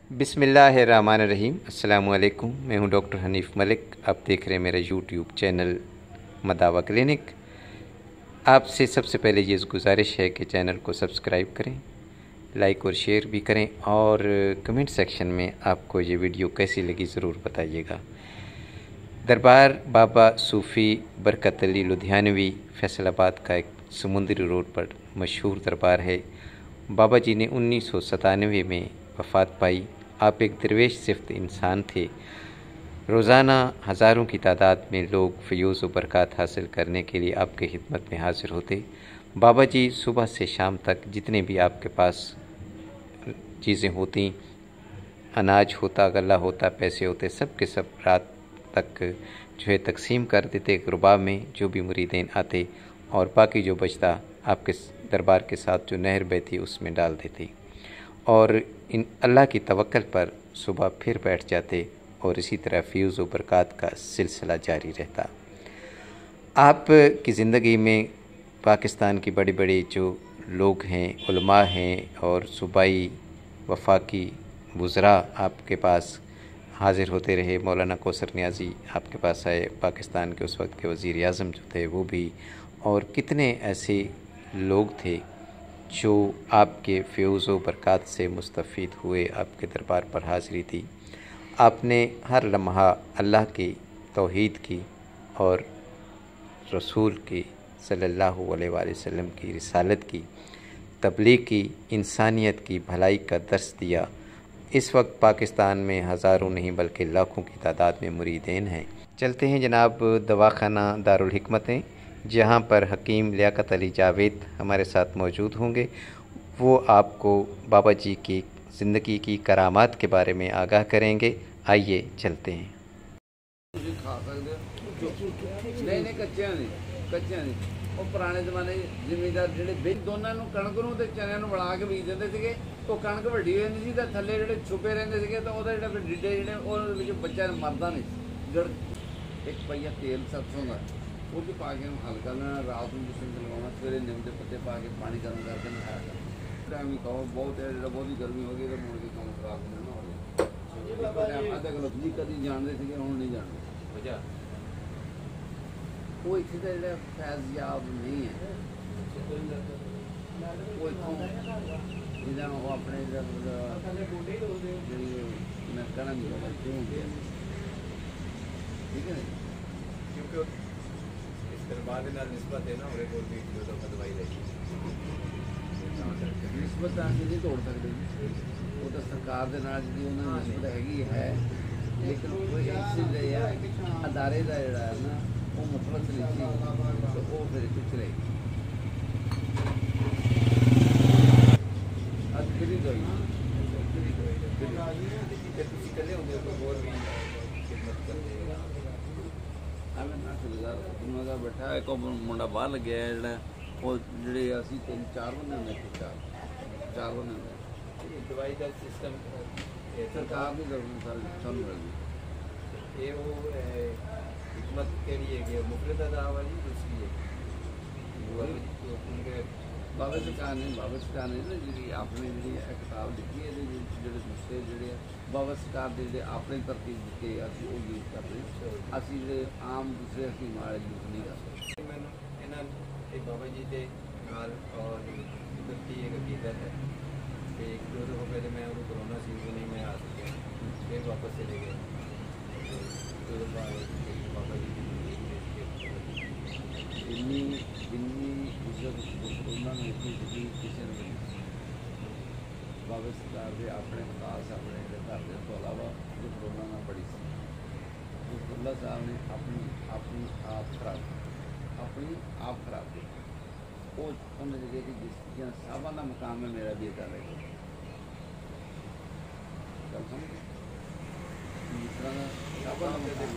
बिस्मिल्लाहिर्रहमानिर्रहीम। अस्सलामुअलैकुम। मैं हूं डॉक्टर हनीफ़ मलिक। आप देख रहे हैं मेरा यूट्यूब चैनल मदावा क्लिनिक। आपसे सबसे पहले ये गुजारिश है कि चैनल को सब्सक्राइब करें, लाइक और शेयर भी करें, और कमेंट सेक्शन में आपको ये वीडियो कैसी लगी ज़रूर बताइएगा। दरबार बाबा सूफ़ी बरकत अली लुधियानवी फैसलाबाद का एक समुंदरी रोड पर मशहूर दरबार है। बाबा जी ने 1997 में वफ़ात पाई। आप एक दरवेश सिफ्त इंसान थे। रोज़ाना हज़ारों की तादाद में लोग फ़यूज़ व बरक़ात हासिल करने के लिए आपके खिदमत में हाज़िर होते। बाबा जी सुबह से शाम तक जितने भी आपके पास चीज़ें होती, अनाज होता, गला होता, पैसे होते, सब के सब रात तक जो है तकसीम कर देते गुरबा में जो भी मुरीदीन आते, और बाकी जो बचता आपके दरबार के साथ जो नहर बहती उसमें डाल देते, और इन अल्लाह की तवक्कल पर सुबह फिर बैठ जाते, और इसी तरह फ़यूज़ व बरक़ात का सिलसिला जारी रहता। आप की ज़िंदगी में पाकिस्तान की बड़ी बड़ी जो लोग हैं, उलमा हैं, और सूबाई वफाकी वज़रा आपके पास हाज़िर होते रहे। मौलाना कौसर नियाज़ी आपके पास आए, पाकिस्तान के उस वक्त के वज़ीर आज़म जो थे वो भी, और कितने ऐसे लोग थे जो आपके फ़यूज़ व बरक़ात से मुस्तफ़ीद हुए, आपके दरबार पर हाज़िरी थी। आपने हर लम्हा अल्लाह की तौहीद की और रसूल की सल्लल्लाहु अलैहि वसल्लम की रिसालत की तबलीग की, इंसानियत की भलाई का दर्स दिया। इस वक्त पाकिस्तान में हज़ारों नहीं बल्कि लाखों की तादाद में मुरीदीन हैं। चलते हैं जनाब दवाखाना दारुल हिकमतें, जहाँ पर हकीम लियाकत अली जावेद हमारे साथ मौजूद होंगे। वो आपको बाबा जी की ज़िंदगी की करामात के बारे में आगाह करेंगे। आइए चलते हैं। ਉਹ ਪੁਰਾਣੇ ਜ਼ਮਾਨੇ ਜ਼ਿਮੀਂਦਾਰ ਜਿਹੜੇ ਵਿੱਚ ਦੋਨਾਂ ਨੂੰ ਕਣਕ ਨੂੰ ਤੇ ਚਨਿਆਂ ਨੂੰ ਬਣਾ ਕੇ ਬੀਜ ਦਿੰਦੇ ਸੀਗੇ। ਉਹ ਕਣਕ ਵੱਡੀ ਹੋ ਜਾਂਦੀ ਸੀ ਤਾਂ ਥੱਲੇ ਜਿਹੜੇ ਛੁਪੇ ਰਹਿੰਦੇ ਸੀਗੇ ਤਾਂ ਉਹਦਾ ਜਿਹੜਾ ਡਿੱਡੇ ਜਿਹੜੇ ਉਹਦੇ ਵਿੱਚ ਬੱਚਾ ਮਰਦਾ ਨਹੀਂ ਸੀ। ਜੜ ਇੱਕ ਪਈਆ ਤੇਲ ਸਰਸੋਂ ਦਾ ਉਹ ਵੀ ਪਾ ਕੇ ਹਲਕਾ ਨਾ ਰਾਤ ਨੂੰ ਜਿਸਮ ਲਗਾਉਣਾ, ਸਵੇਰੇ ਨਿੰਮ ਦੇ ਪੱਤੇ ਪਾ ਕੇ ਪਾਣੀ ਗਰਮ ਕਰਕੇ ਨਹਾਇਆ ਕਰਨਾ। ਟਾਈਮ ਹੀ ਕਹੋ ਬਹੁਤ ਹੈ, ਜਿਹੜਾ ਬਹੁਤੀ ਗਰਮੀ ਹੋ ਗਈ ਤਾਂ ਮੁੜ ਕੇ ਕੰਮ ਖਰਾਬ ਨਾ ਹੋ ਜਾਏ। ਅੱਧਾ ਕਿਲੋ ਜੀ ਕਦੀ ਜਾਣਦੇ ਸੀਗੇ, ਹੁਣ ਨਹੀਂ ਜਾਣਦੇ ਵਜ੍ਹਾ ਉਹ ਇੱਥੇ ਦਾ ਜਿਹੜਾ ਫੈਜ਼ਯਾਬ ਨਹੀਂ ਹੈ। ਉਹ ਇੱਥੋਂ ਜਿਹਦਾ ਉਹ ਆਪਣੇ ਜਿਹੜੀ ਮੈਂ ਕਹਿਣਾ ਨਹੀਂ ਚਾਹੁੰਦਾ ਕਿਉਂ ਹੁੰਦੀ ਹੈ, ਠੀਕ ਹੈ। ਕਿਉਂਕਿ ਇਸ ਦਰਬਾਰ ਦੇ ਨਾਲ ਨਿਸਬਤ ਹੈ ਨਾ, ਉਹਦੇ ਕੋਲ ਵੀ ਜਦੋਂ ਦਵਾਈ ਲਈ ਨਿਸਬਤ ਤਾਂ ਅਸੀਂ ਨਹੀਂ ਤੋੜ ਸਕਦੇ। ਉਹ ਤਾਂ ਸਰਕਾਰ ਦੇ ਨਾਲ ਜਿਹੜੀ ਉਹਨਾਂ ਦੀ ਨਿਸਬਤ ਹੈਗੀ ਹੈ, ਲੇਕਿਨ ਉਹ ਇਸ ਲਈ ਅਦਾਰੇ ਦਾ ਜਿਹੜਾ ਹੈ ਨਾ ਉਹ ਮੁਖਲਸ ਨਹੀਂ ਸੀ, ਉਹ ਫਿਰ ਪਿੱਛੇ ਰਹੀ। ਅੱਜ ਕਿਹੜੀ ਦਵਾਈ ਤੁਸੀਂ ਇਕੱਲੇ ਹੁੰਦੇ ਹੋ, ਹੋਰ ਵੀ ਖਿਦਮਤ ਕਰਦੇ ਹੋ? ਐਵੇਂ ਨਾ ਫਿਲਹਾਲ ਦਾ ਬੈਠਾ ਇੱਕ ਮੁੰਡਾ ਬਾਹਰ ਲੱਗਿਆ ਜਿਹੜਾ, ਉਹ ਜਿਹੜੇ ਅਸੀਂ 3-4 ਬੰਦੇ ਹੁੰਦੇ, 4 ਬੰਦੇ ਹੁੰਦੇ। ਦਵਾਈ ਦਾ ਸਿਸਟਮ ਸਰਕਾਰ ਦੀ ਜ਼ਰੂਰਤ ਸਾਨੂੰ ਮਿਲਦੀ। ਇਹ ਉਹ हिकमत केड़ी है कि मुफरत अदा वाली दूसरी है बाबा सरकार ने ना जी अपने जी किताब लिखी है, जो दूसरे जोड़े बाबा सरकार के अपने तरतीब दिते असं वो यूज करते, असं जो आम दूसरे हकीम वाले यूज नहीं कर सकते। मैंने इन्होंने बाबा जी के नाल और कुदरती एक हकीकत है कि 1-2 दफ़ा पहले मैं वो कोरोना सी नहीं मैं आ सकिया, फिर वापस चले गए। 2 दफ़ा बाबा जी जिन्नी इज्जत कोरोना ने इतनी दी किसी ने नहीं। बाबा सरकार के अपने खास अपने घर के अलावा जो कोरोना में बड़ी सी, अब्दुल्ला साहब ने अपनी आप खराब की। वो उन्होंने जगह कि जिस साहबा का मुकाम है मेरा भी अदा रहेगा। गल समझ जिस तरह साहबा का मुकाम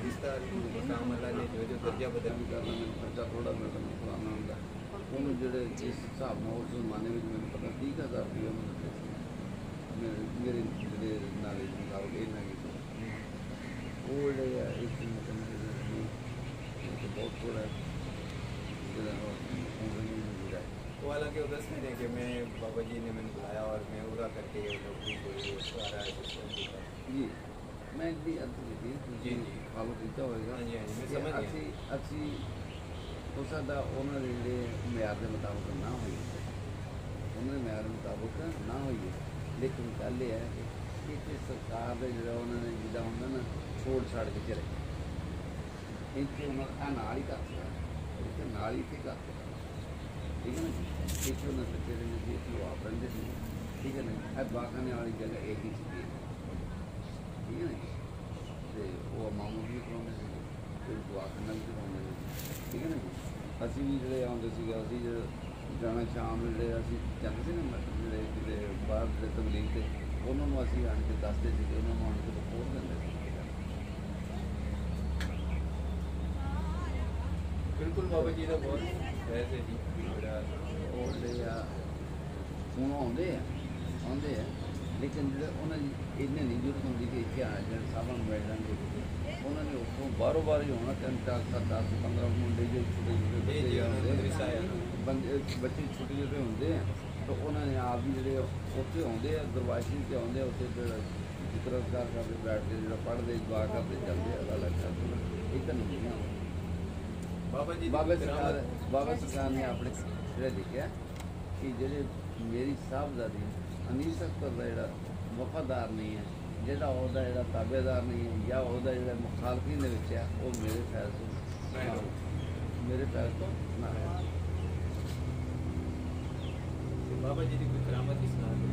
इस तरह काम अल्लाह ने जो दर्जा बदल भी करना, मैंने खर्चा थोड़ा मिलता फलाना होंगे उन्होंने जोड़े जिस हिसाब से उस जमाने में मैंने पता 30,000 रुपया मैंने मेरे जोड़े नाले के मुताबिक ये ना कि वो जोड़े एक बहुत थोड़ा वो हालांकि वो दस नहीं कि मैं बाबा जी ने मैंने बुलाया और मैं पूरा करके नौकरी को सारा ਜੀ ਮੈਂ ਜੀ ਅੱਧ ਕੀਤੀ ਜੀ, ਜੀ। ਫਾਲੋ ਕੀਤਾ ਹੋਏਗਾ ਹਾਂਜੀ, ਹਾਂਜੀ, ਮੈਂ ਕਿ ਸਮਝ ਗਿਆ। ਅਸੀਂ ਹੋ ਸਕਦਾ ਉਹਨਾਂ ਦੇ ਜਿਹੜੇ ਮਿਆਰ ਦੇ ਮੁਤਾਬਕ ਨਾ ਹੋਈ, ਉਹਨਾਂ ਦੇ ਮਿਆਰ ਮੁਤਾਬਕ ਨਾ ਹੋਈਏ, ਲੇਕਿਨ ਗੱਲ ਇਹ ਹੈ ਕਿ ਇੱਥੇ ਸਰਕਾਰ ਦੇ ਜਿਹੜਾ ਉਹਨਾਂ ਨੇ ਜਿੱਦਾਂ ਹੁੰਦਾ ਨਾ ਛੋੜ ਛਾੜ ਕੇ ਚਲੇ ਇੱਥੇ ਉਹਨਾਂ ਦਾ ਨਾਲ ਹੀ ਕਰਤਾ, ਇੱਥੇ ਨਾਲ ਹੀ ਤੇ ਕਰਤਾ, ਠੀਕ ਹੈ ਨਾ ਜੀ। ਇੱਥੇ ਉਹਨਾਂ ਬੱਚੇ ਦੇ ਜੀ ਇੱਥੇ ਉਹ ਆਪ ਰਹਿੰਦੇ ਸੀ, ਠੀਕ ਹੈ ਨਾ। ਇਹ ਦਵਾਖਾਨੇ ਵਾਲੀ ਜਗ੍ਹਾ ਇੱਕ ਹੀ ਸੀ, ਠੀਕ ਹੈ ਨਾ ਜੀ। ਅਤੇ ਉਹ ਮਾਮੂਲ ਵੀ ਕਰਾਉਂਦੇ ਸੀ, ਫਿਰ ਦਵਾਖਾਨਾ ਵੀ ਕਰਵਾਉਂਦੇ ਸੀ, ਠੀਕ ਹੈ ਨਾ ਜੀ। ਅਸੀਂ ਵੀ ਜਿਹੜੇ ਆਉਂਦੇ ਸੀਗੇ, ਅਸੀਂ ਜਿਹੜੇ ਜਾਣਾ ਸ਼ਾਮ ਨੂੰ ਜਿਹੜੇ ਅਸੀਂ ਜਾਂਦੇ ਸੀ ਨਾ ਜਿਹੜੇ ਕਿਤੇ ਬਾਹਰ ਦੇ ਤਬਲੀਗ 'ਤੇ, ਉਹਨਾਂ ਨੂੰ ਅਸੀਂ ਆਣ ਕੇ ਦੱਸਦੇ ਸੀਗੇ, ਉਹਨਾਂ ਨੂੰ ਆਣ ਕੇ ਰਿਪੋਰਟ ਦਿੰਦੇ ਸੀ। ਬਿਲਕੁਲ ਬਾਬਾ ਜੀ ਦਾ ਬਹੁਤ ਵੈਸੇ ਜੀ ਜਿਹੜਾ ਉਹ ਜਿਹੜੇ ਆ ਹੁਣ ਆਉਂਦੇ ਆ ਲੇਕਿਨ ਜਿਹੜੇ ਉਹਨਾਂ ਦੀ ਇੰਨੇ ਨਹੀਂ ਜ਼ਰੂਰਤ ਹੁੰਦੀ ਕਿ ਇੱਥੇ ਆ ਜਾਣ, ਸਾਰਿਆਂ ਨੂੰ ਮਿਲ ਜਾਣਗੇ। ਉਹਨਾਂ ਨੇ ਉੱਥੋਂ ਬਾਹਰੋਂ ਬਾਹਰ ਹੀ ਹੋਣਾ, 3 4 7 10 15 ਮੁੰਡੇ ਜੋ ਛੋਟੇ ਛੋਟੇ ਬੱਚੇ ਆਉਂਦੇ ਬੱਚੇ ਛੋਟੇ ਛੋਟੇ ਹੁੰਦੇ ਆ, ਤਾਂ ਉਹਨਾਂ ਨੇ ਆਪ ਵੀ ਜਿਹੜੇ ਉੱਥੇ ਆਉਂਦੇ ਆ, ਦਰਵਾਜ਼ੇ 'ਤੇ ਆਉਂਦੇ ਆ, ਉੱਥੇ ਫਿਰ ਜ਼ਿਕਰਕਾਰ ਕਰਦੇ ਬੈਠ ਕੇ ਜਿਹੜਾ ਪੜ੍ਹਦੇ ਦੁਆ ਕਰਦੇ ਚੱਲਦੇ ਆ, ਗੱਲ ਕਰਦੇ ਇਹ ਤਾਂ ਨਹੀਂ ਹੈ। ਬਾਬਾ ਜੀ ਬਾਬਾ ਸਰਕਾਰ ਨੇ ਆਪਣੇ ਜਿਹੜਾ ਲਿਖਿਆ ਕਿ ਜਿਹੜੇ ਮੇਰੀ ਸਾਹਿਬਜ਼ਾਦੀ ਅਨੀਸ ਅਖਤਰ ਦਾ ਜਿਹੜਾ ਵਫਾਦਾਰ ਨਹੀਂ ਹੈ, ਜਿਹੜਾ ਉਹਦਾ ਜਿਹੜਾ ਤਾਬੇਦਾਰ ਨਹੀਂ ਹੈ, ਜਾਂ ਉਹਦਾ ਜਿਹੜਾ ਮੁਖਾਲਫੀਨ ਦੇ ਵਿੱਚ ਹੈ, ਉਹ ਮੇਰੇ ਫੈਲ ਤੋਂ ਮੇਰੇ ਫੈਲ ਤੋਂ ਨਾ ਹੈ। ਬਾਬਾ ਜੀ ਦੀ ਕੋਈ ਕਰਾਮਤ ਦੀ ਸੁਣਾ ਦਿਓ।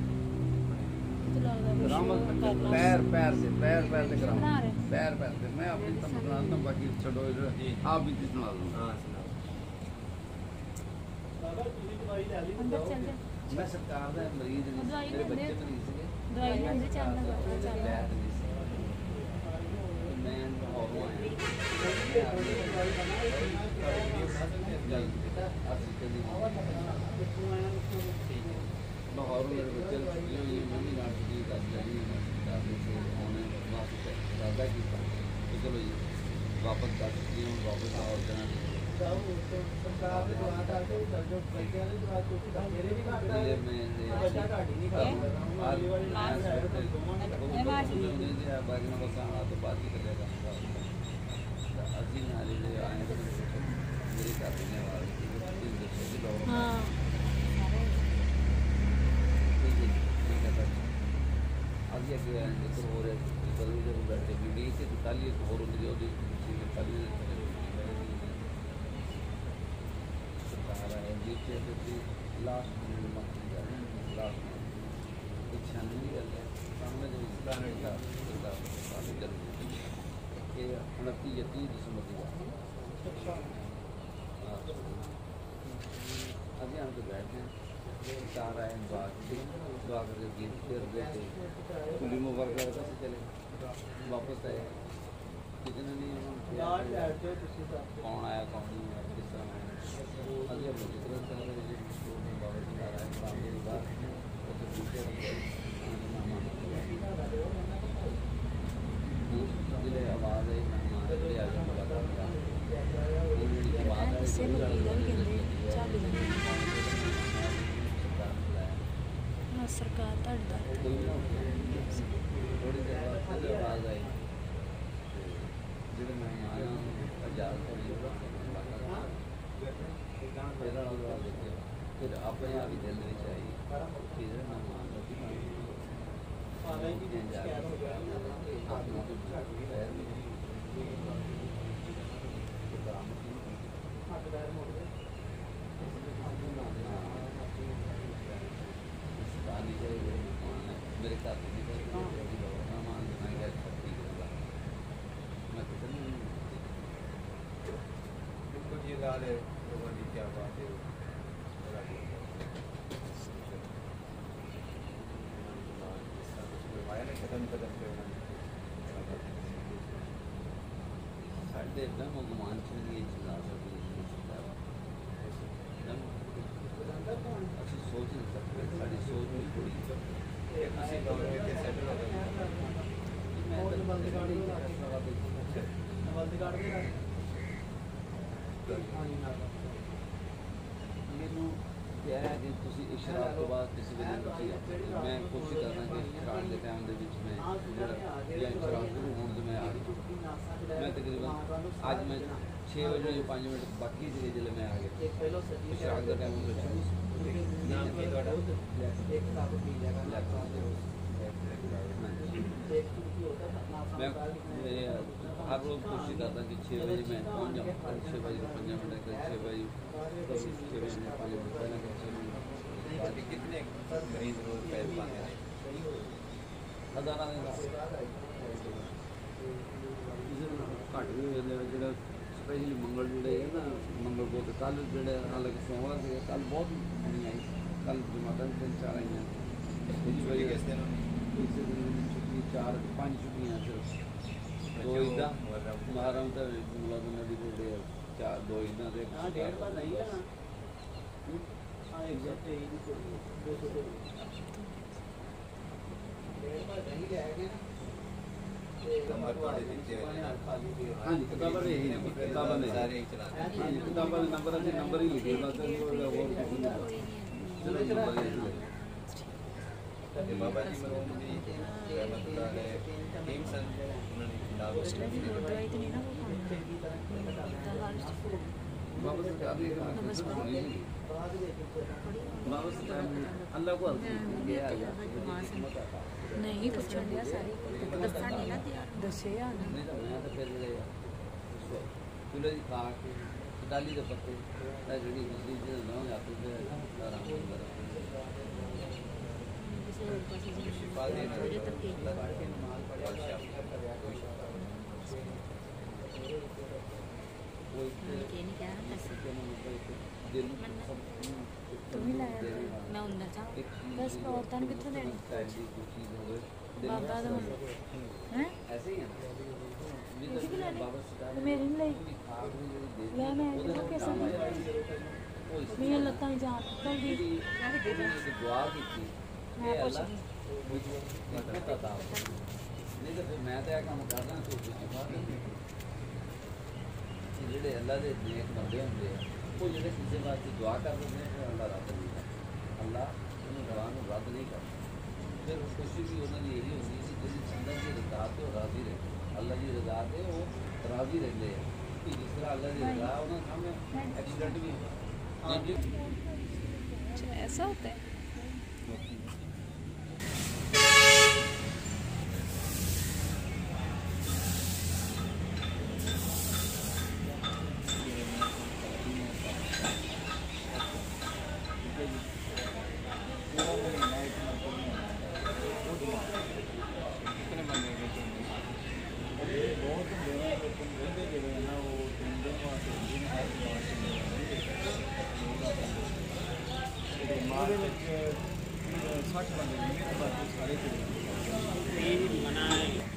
पैर से कराऊं, पैर से मैं अपनी तम सुना दूँ, बाकी छोड़ो आप भी सुना दूँ। हाँ सुनाओ। मैं सरकार का मरीज मेरे बच्चे मरीज थे, दवाई लेंदे चलना मैं लाहौरों लाहौर मेरे बच्चे छुट्टियां हुई, मैं भी नाल छुट्टी कर लगी, आने वापस इरादा किया तो चलो जी वापस कर चुकी हूँ, वापस लाहौर जाना। ਅੱਗੇ ਜਿੱਥੇ ਹੋ ਰਿਹਾ ਕਦੀ ਜਦੋਂ ਬੈਠੇ ਵੀ ਤੇ ਕੱਲ੍ਹ ਇੱਕ ਹੋਰ ਹੁੰਦੀ ਉਹਦੀ ਕੱਲ੍ਹ ਸਰਕਾਰ ਹੈ ਜਿੱਥੇ ਤੁਸੀਂ ਲਾਸਟ ਮਿੰਟ ਮੰਗ ਲਾਸਟ ਇੱਛਾ ਨਹੀਂ ਗੱਲ ਹੈ ਸਾਹਮਣੇ ਜੋ ਇਸਲਾਮੀ ਦਾ ਸਾਡੀ ਗੱਲ ਇਹ 29 ਦਸੰਬਰ ਦੀ ਗੱਲ अभी हम तो बैठे हैं, चार आए दुआ करके गीत फिर बैठे कुली मुबारक कैसे चले वापस आए, कितने नहीं कौन आया कौन नहीं आया किस तरह आया। अभी हम जितना बाबा जी आ रहा है बाबा जी बात तो पूछे जिले आवाज़ आई ਕਿਸੇ ਵਕੀਲ ਵੀ ਕਹਿੰਦੇ ਚੱਲ ਜਾਂਦੇ ਹਾਂ ਸਰਕਾਰ ਤੁਹਾਡਾ थोड़ी देर बाद फिर आवाज़ आई जो मैं आया आजाद फिर अपने आप ही दिल में आई फिर मेहमान मेरे घर बिल्कुल ये लाल है भगवान की क्या बात है। कदम कदम पे साढ़े भगवान ये चला सकते ਅਸੀਂ ਸੋਚ ਨਹੀਂ ਸਕਦੇ, ਸਾਡੀ ਸੋਚ ਵੀ ਥੋੜੀ किसी गवर्नमेंट के सेटल हो ਮੈਨੂੰ ਕਿਹਾ ਹੈ ਕਿ ਤੁਸੀਂ ਇਸ਼ਰਾਕ ਤੋਂ ਬਾਅਦ ਕਿਸੇ ਵੇਲੇ ਤੁਸੀਂ ਮੈਂ ਕੋਸ਼ਿਸ਼ ਕਰਦਾ ਕਿ ਇਸ਼ਰਾਕ ਦੇ ਟਾਈਮ ਦੇ ਵਿੱਚ ਮੈਂ ਜਿਹੜਾ ਜਾਂ ਇਸ਼ਰਾਕ ਸ਼ੁਰੂ ਹੋਣ ਤੋਂ ਮੈਂ ਆ ਗਿਆ ਮੈਂ ਤਕਰੀਬਨ ਅੱਜ ਮੈਂ 6 ਵਜੇ 5 ਮਿੰਟ ਬਾਕੀ ਸੀਗੇ ਜਦੋਂ ਮੈਂ ਆ ਗਿਆ ਇਸ਼ਰਾਕ ਦਾ ਟਾਈਮ ਹੁੰਦਾ ਸ਼ੁਰੂ ਨਾਮ ਕੀ ਤੁਹਾਡਾ मैं हर रोज़ कोशिश करता कि 6 बजे मैं पहुँच जाऊँ 6 बजे 5 मिनट 6 बजे 6 बजे 5 मिनट पहले 6 मिनट बाकी कितने मरीज रोज पैर पाते हैं हज़ारा घट भी हो जाते जो स्पैशली मंगल जोड़े है ना मंगल को तो कल जोड़े हालांकि सोमवार से कल बहुत नहीं आई कल जुमाता 3-4 आई हैं छुट्टी किस दिन छुट्टी 4-5 छुट्टियाँ सिर्फ दो ईदा मुहर्रम तो मुलाद नबी को दे 2 ईदा दे नहीं है ना हाँ एग्जैक्ट नंबर थोड़े दिखते हैं हाँ जी किताबा में यही नंबर किताबा में सारे ही चलाते हैं हाँ जी किताबा में नंबर अच्छे नंबर ही लिखे होता है और किसी ने चलो नंबर ही लिखे ਤੇ ਬਾਬਾ ਜੀ ਮਰਹੂਮ ਦੀ ਰਹਿਮਤੁल्लाह ਹੈ ਟੀਮ ਸਨ ਉਹਨਾਂ ਨੇ ਨਾਮ उसमें भी वो दवाई तो नहीं ना वो खाना वापस आगे बस पढ़ी वापस अल्लाह को नहीं पुछन दिया सारी दसा नहीं ना दिया दसे या ना नहीं तो मैं तो फिर चूल्हे की खाक डाली के पत्ते जड़ी बिजली से ना जाते थे आराम कर किसी और पास शिफा देना थोड़े तक के कोई ये नहीं कह रहा ऐसे दिल तुम ही लाया मैं उंदा चा बस औरतां ਨੂੰ ਕਿੱਥੋਂ ਦੇਣੀ ਬਾਬਾ ਦਾ ਹੈ ऐसे ही है किसी की लेनी तो मेरी नहीं लाई ले मैं कितना कैसे दी मेरी लत्तां जान निकल दी मैं भी दे दुआ की मैं कुछ दी नहीं तो फिर मैं तो यह काम करना तो ਜਿਹੜੇ ਅੱਲਾ ਦੇ ਨੇਕ ਬੰਦੇ ਹੁੰਦੇ ਆ ਉਹ ਜਿਹੜੇ ਕਿਸੇ ਵਾਸਤੇ ਦੁਆ ਕਰਦੇ ਨੇ ਫਿਰ ਅੱਲਾ ਰੱਦ ਨਹੀਂ ਕਰਦਾ ਅੱਲਾ ਉਹਨੂੰ ਦੁਆ ਨੂੰ ਰੱਦ ਨਹੀਂ ਕਰਦਾ ਫਿਰ ਕੋਸ਼ਿਸ਼ ਵੀ ਉਹਨਾਂ ਦੀ ਇਹੀ ਹੁੰਦੀ ਸੀ ਕਿ ਜਿੰਦਾ ਦੀ ਰਜ਼ਾ ਤੇ ਉਹ ਰਾਜ਼ੀ ਰਹੇ ਅੱਲਾ ਦੀ ਰਜ਼ਾ ਤੇ ਉਹ ਰਾਜ਼ੀ ਰਹਿੰਦੇ ਆ ਕਿ ਜਿਸ ਤਰ੍ਹਾਂ ਅੱਲਾ ਦੀ ਰਜ਼ਾ ਉਹਨਾਂ ਸਾਹਮਣੇ ਐਕਸੀਡੈਂਟ ਵੀ ਹੁੰਦਾ ऐसा होता है ਉਹਦੇ ਵਿੱਚ 60 ਬੰਦੇ ਨੇ ਮੇਰੇ ਬਾਅਦ ਸਾਰੇ ਮਨਾ